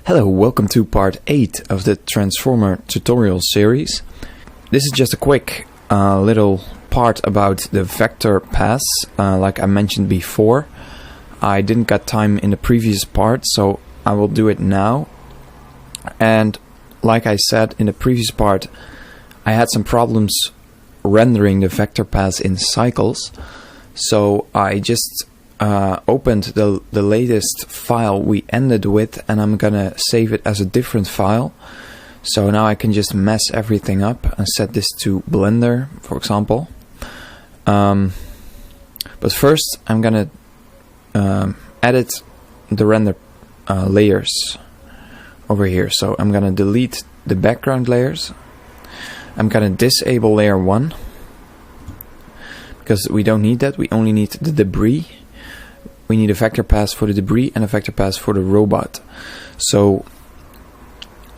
Hello, welcome to part 8 of the Transformer tutorial series. This is just a quick little part about the vector pass, like I mentioned before. I didn't get time in the previous part, so I will do it now. And like I said in the previous part, I had some problems rendering the vector pass in cycles, so I just opened the latest file we ended with, and I'm gonna save it as a different file. So now I can just mess everything up and set this to Blender, for example. But first I'm gonna edit the render layers over here. So I'm gonna delete the background layers. I'm gonna disable layer 1 because we don't need that. We only need the debris. We need a vector pass for the debris and a vector pass for the robot. So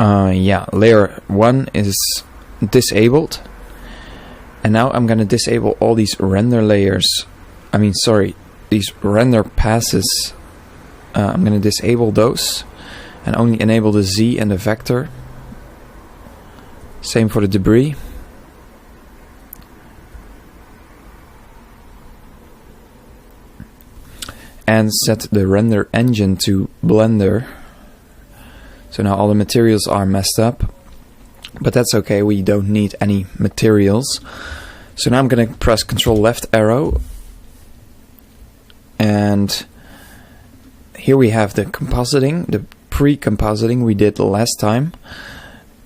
yeah, layer 1 is disabled, and now I'm gonna disable all these render layers. These render passes. I'm gonna disable those and only enable the Z and the vector. Same for the debris. And set the render engine to Blender. So now all the materials are messed up, but that's okay, we don't need any materials. So now I'm gonna press Ctrl left arrow, and here we have the compositing, the pre-compositing we did last time.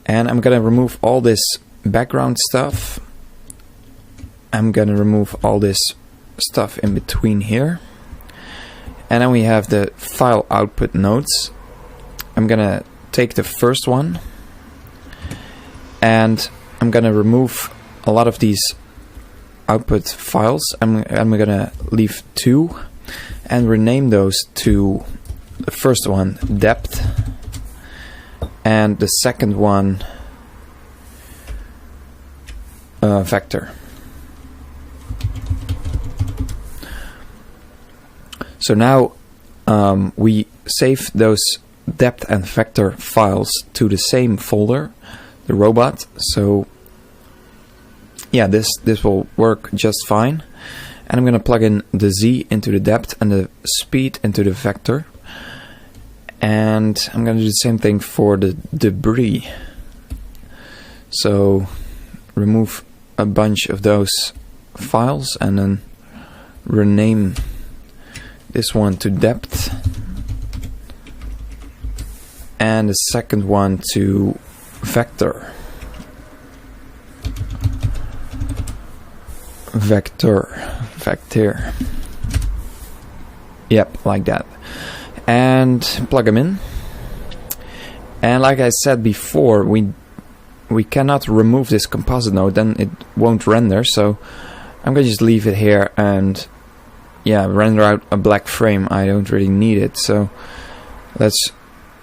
And I'm gonna remove all this background stuff. I'm gonna remove all this stuff in between here. And then we have the file output nodes. I'm gonna take the first one, and I'm gonna remove a lot of these output files. I'm gonna leave 2 and rename those to the first one depth, and the second one vector. So now we save those depth and vector files to the same folder, the robot. So yeah, this will work just fine. And I'm gonna plug in the Z into the depth and the speed into the vector. And I'm gonna do the same thing for the debris. So remove a bunch of those files and then rename this one to depth and the second one to vector. Vector. Yep, like that. And plug them in. And like I said before, we cannot remove this composite node, then it won't render. So I'm gonna just leave it here and yeah, render out a black frame. I don't really need it, so let's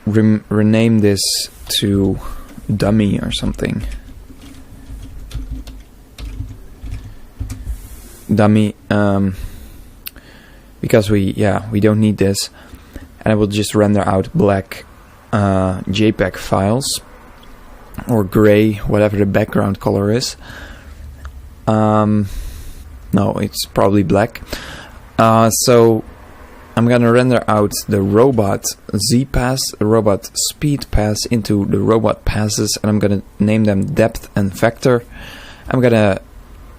rename this to dummy or something. Dummy, because we don't need this, and I will just render out black JPEG files or gray, whatever the background color is. No, it's probably black. So I'm gonna render out the robot Z pass, the robot speed pass into the robot passes, and I'm gonna name them depth and vector. I'm gonna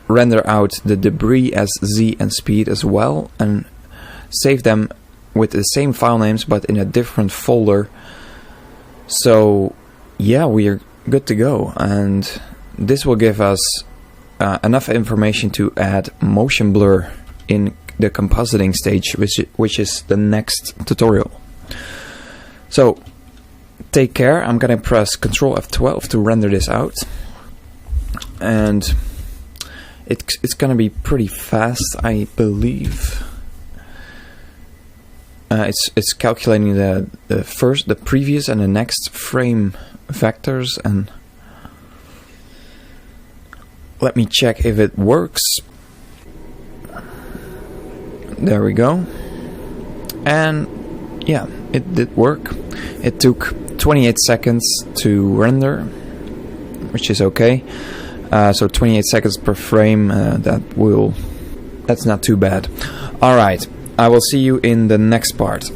render out the debris as Z and speed as well, and save them with the same file names but in a different folder. So yeah, we are good to go, and this will give us enough information to add motion blur in the compositing stage, which is the next tutorial. So take care. I'm gonna press Ctrl F12 to render this out, and it's gonna be pretty fast, I believe. It's calculating the previous and the next frame vectors, and let me check if it works. There we go. And yeah, it did work. It took 28 seconds to render, which is okay. So 28 seconds per frame, that's not too bad. Alright, I will see you in the next part.